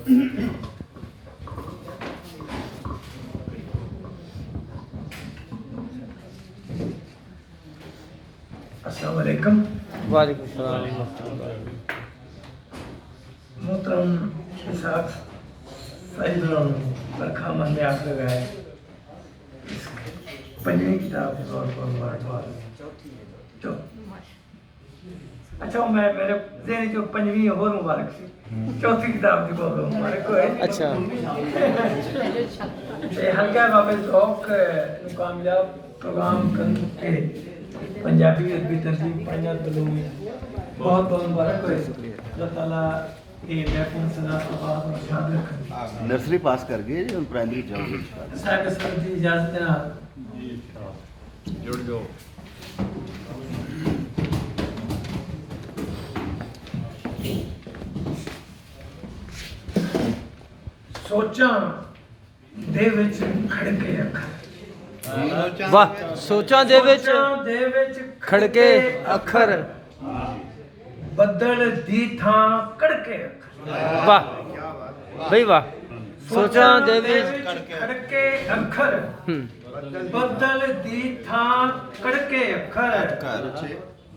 अस्सलाम वालेकुम। वालेकुम सलाम। मोहतरम इसाक सईद बरखा मन में आप लोग आए। पंजवीं किताब के तौर पर मुबारकबाद। अच्छा मैं मेरे देने जो पंजवीं और मुबारक सी चौथी किताब की बहुत मुबारक हो। अच्छा हल्का बाबे शौक कामयाब प्रोग्राम करके पंजाबी अरबी तरजीब पाइया तो बहुत बहुत मुबारक हो। अल्लाह ताला ये महफूज सदा आबाद और शाद रखे। नर्सरी पास कर गए जी, प्राइमरी जाओगे साहब सर जी इजाजत देना जुड़ जाओ। सोचा दे विच खड़के अखर। वाह, सोचां दे विच खड़के अखर। बदल दी थां कड़के अखर। वाह भाई वाह, सोचां दे विच खड़के अखर। बदल दी थां कड़के अखर।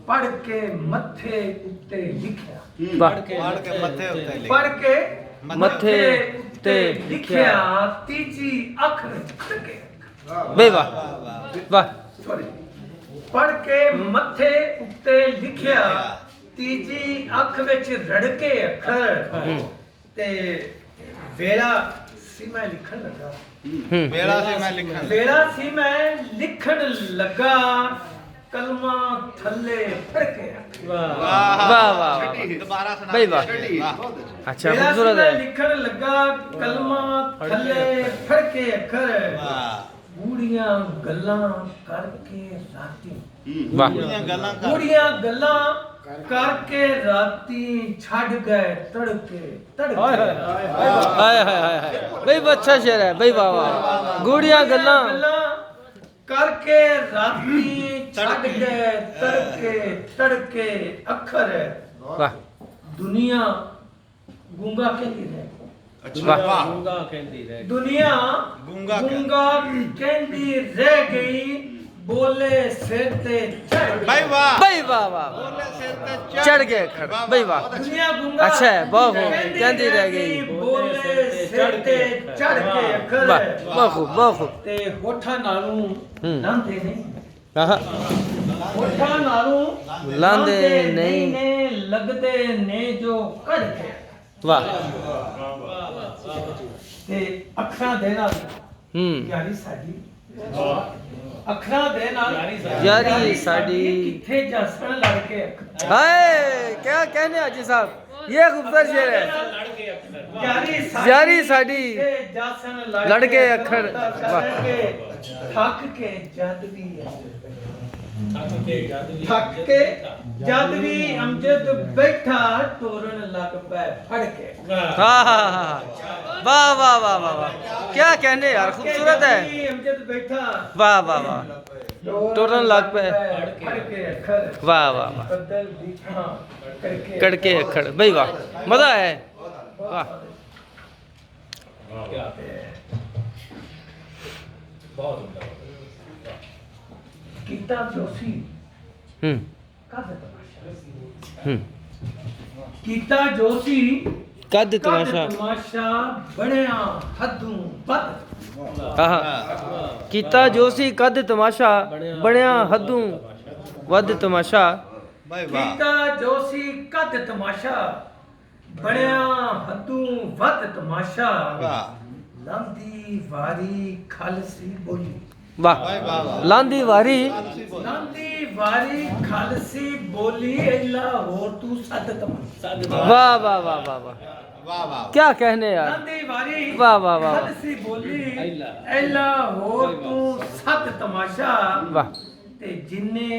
पढ़ के मथे उत्ते लिखिया। वाह, पढ़ के मथे उत्ते लिखिया तीजी अखर खड़के भाई वाह वाह। सॉरी पढ़ के मथे उत्ते लिखिया तीजी अख विच रड़के अखर। ते वेला सी मैं लिखण लगा। बेड़ा से मैं लिखा वेला सी मैं लिखण लगा कलमा थल्ले फड़के। वाह वाह वाह दोबारा सुना भाई वाह। अच्छा खूबसूरत है। लिखण लगा कलमा थल्ले फड़के अखर। बूढ़ियां गल्लां करके राती। वाह बूढ़ियां गल्लां करके राती छड़ गए तड़के तड़के। हाय हाय हाय भाई अच्छा शेर है भाई वाह वाह। गुड़िया गल्लां करके राती छड़ गए तड़के तड़के अखर। वाह दुनिया गूंगा कहती है। वाह दुनिया गूंगा गूंगा कहती रह गई बोले सिर ते चढ़ गई। भाई वाह भाई वाह वाह चढ़ गए अखर भाई वाह। दुनिया गूंगा अच्छा है बहुत खूब कहती रह गई। बोले सिर ते चढ़ के अखर। वाह बहुत खूब बहुत खूब। ते होठा नालू लांदे नहीं। आहा होठा नालू लांदे नहीं ने लगदे ने जो कड़ के। वाह ते अखरां दे नाल यारी साडी अखरां दे नाल यारी साडी किथे जासण लड़ के अखर। हाय क्या कहने हाजी साहब, ये खूबसूरत शेर है। यारी साडी किथे जासण लड़ के अखर। वाह थक के जद भी थक के जद भी अमजद बैठा तोरण लग पे फड़ के। हाँ हाँ हाँ वाह वाह वाह वाह वाह क्या कहने यार खूबसूरत है। अमजद बैठा वाह वाह वाह तोरण लग पे फड़ के अखर। वाह वाह वाह बदल दिखा करके कड़के अखड़ भाई वाह मजा है वाह। कीता जोशी हम्म कद तमाशा। हम्म कीता जोशी कद तमाशा। तमाशा बड़िया हदों बद। आहा कीता जोशी कद तमाशा बड़िया हदों वध तमाशा। भाई वाह कीता जोशी कद तमाशा बड़िया हदों बद तमाशा। वाह लांदी वारी खालसी बोली। वाह लांदी वारी लांदी वारी खालसी बोली एला होर तू सद तमाशा। वाह वाह वाह वाह वाह वाह वाह क्या कहने यार। लांदी वारी वाह वाह वाह खालसी बोली एला होर तू सद तमाशा। वाह ते जिन्ने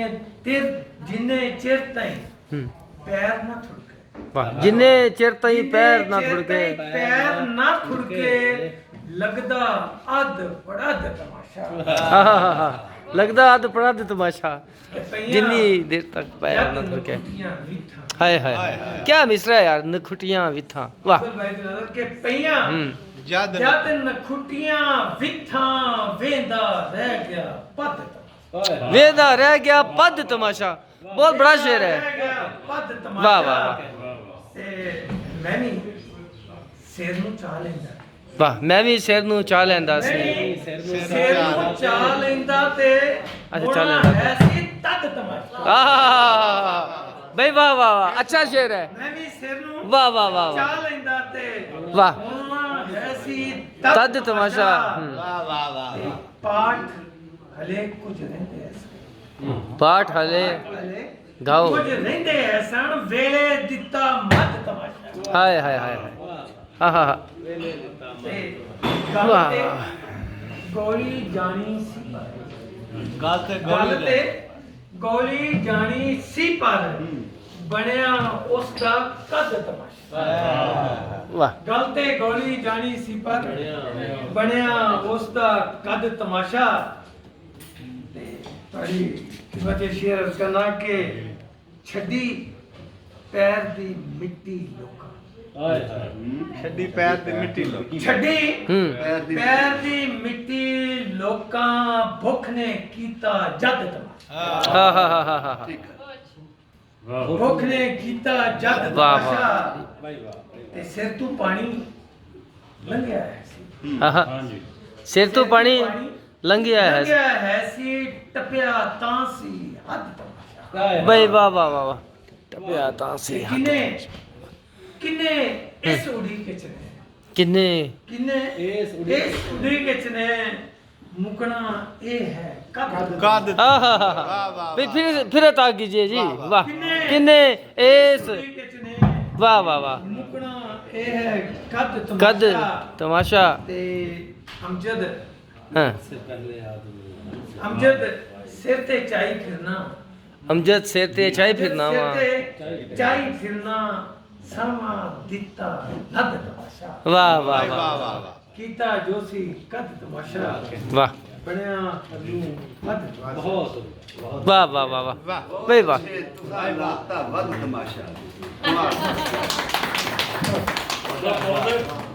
चिर ताईं पैर ना थुड़के। वाह जिन्ने चिर ताईं पैर ना थुड़के। पैर ना थुड़के लगदा अध बड़ा तमाशा। आहा लगदा अध पड़ा तमाशा जिन्नी देर तक पैर ना थुड़के। हाय हाय हाय, हाय। हाय। क्या मिसरा है यार, नखुटियां विथा वाह। अब्दुल भाई दी नजर के पईयां जद जद नखुटियां विथां वेंदा रह गया पद वेदा रह गया पद तमाशा, बहुत बड़ा शेर है। रह गया पद तमाशा। वाह, वाह, वाह। ते मैं भी सिर ਨੂੰ ਚਾਹ ਲੈਂਦਾ वाह, मैं भी शेर नू चाह लैंदा सी। ਸਿਰ ਨੂੰ ਚਾਹ ਲੈਂਦਾ ਤੇ ਅੱਛਾ, ਚਾਹ ਹੋਣਾ ਲੈਂਦਾ। ਹੈ ਸੀ ਤਦ ਤਮਾਸ਼ਾ। भाई वाह वाह वाह, अच्छा शेर है। ਮੈਂ ਵੀ ਸਿਰ ਨੂੰ वाह वाह वाह वाह ਚਾਹ ਲੈਂਦਾ ਤੇ वाह। ਹੋਣਾ ਹੈ ਸੀ तद तमाशा। वाह वाह वाह ਪਾਠ ਹਲੇ ਕੁਝ ਰਹਿੰਦੇ ਐ पाठ हले ਹਲੇ गाओ। ਕੁਝ ਰਹਿੰਦੇ ਐ ਸਣ ਵੇਲੇ ਦਿੱਤਾ ਮੱਧ ਤਮਾਸ਼ਾ। हाय हाय हाय हाय। हाँ हाँ हाँ। ਤੇ ਗੱਲ वाह ਤੇ वाह। ਗੋਲੀ ਜਾਣੀ ਸੀ गल ते ਗੱਲ गोली ਤੇ ਗੋਲੀ ਜਾਣੀ ਸੀ ਪਰ ਬਣਿਆ ਉਸ ਦਾ ਕੱਦ ਤਮਾਸ਼ਾ। वाह ਗੱਲ ਤੇ ਗੋਲੀ ਜਾਣੀ ਸੀ ਪਰ ਬਣਿਆ ਉਸ ਦਾ ਕੱਦ ਤਮਾਸ਼ਾ। ਤੇ ਤੁਹਾਡੀ ਖਿਦਮਤ ਸ਼ੇਰ ਅਰਜ਼ ਕਰਨਾ ਕਿ ਛੱਡੀ ਪੈਰ ਦੀ ਮਿੱਟੀ ਲੋਕਾਂ छड्डी पैर ते मिट्टी लो ਛੱਡੀ हम्म ਪੈਰ ਦੀ ਮਿੱਟੀ ਲੋਕਾਂ ਭੁੱਖ ਨੇ ਕੀਤਾ ਜਦ ਤਮਾਸ਼ਾ। हाँ हाँ हाँ हाँ हाँ हाँ। ਭੁੱਖ ਨੇ ਕੀਤਾ ਜਦ ਵਾਹ, ਤਮਾਸ਼ਾ। ਤੇ ਸਿਰ ਤੋਂ ਪਾਣੀ ਲੰਘਿਆ ਹੈ ਸੀ हाँ हाँ। सिर तो पानी लंघिया है। ਲੰਘਿਆ ਹੈ ਸੀ ਟੱਪਿਆ ਤਾਂ ਸੀ ਹੱਦ ਤਮਾਸ਼ਾ। भाई वाह वाह वाह वाह। टपया तासी ਕਿਨੇ ਕਿਨੇ ਇਸ ਉਡੀਕ ਚ ਨੇ किन्ने ਕਿਨੇ ਇਸ ਉਡੀਕ ਚ ਨੇ ਮੁਕਣਾ ਇਹ ਹੈ ਕਦ कद हाँ हाँ हाँ वाह हाँ। वाह भाई वाह फिर अता कीजिए जी। वाह, वाह किन्ने किन्ने एस ਉਡੀਕ ਚ ਨੇ वाह वाह वाह। ਮੁਕਣਾ ਇਹ ਹੈ ਕਦ कद ਤਮਾਸ਼ਾ। तमाशा। ਤੇ ਅਮਜਦ हाँ ਅਮਜਦ ਸਿਰ ਤੇ ਚਾਈ ਫਿਰਨਾ अमजद सिर ते चाय फिरना ਸਿਰ वहाँ। ਤੇ ਚਾਈ ਫਿਰਨਾ ਸਮਾਂ ਦਿੱਤਾ ਨਦ ਤਮਾਸ਼ਾ। वाह वाह वाह वाह वाह वाह ਕੀਤਾ ਜੋ ਸੀ ਕਦ ਤਮਾਸ਼ਾ। वाह ਬਣਿਆ ਹੱਲੂ ਮਦ वाह वाह वाह वाह वाह भाई वाह। ਤੁਸੀਂ ਲਾਤਾ ਵੱਧ ਤਮਾਸ਼ਾ। ਵਾਹ।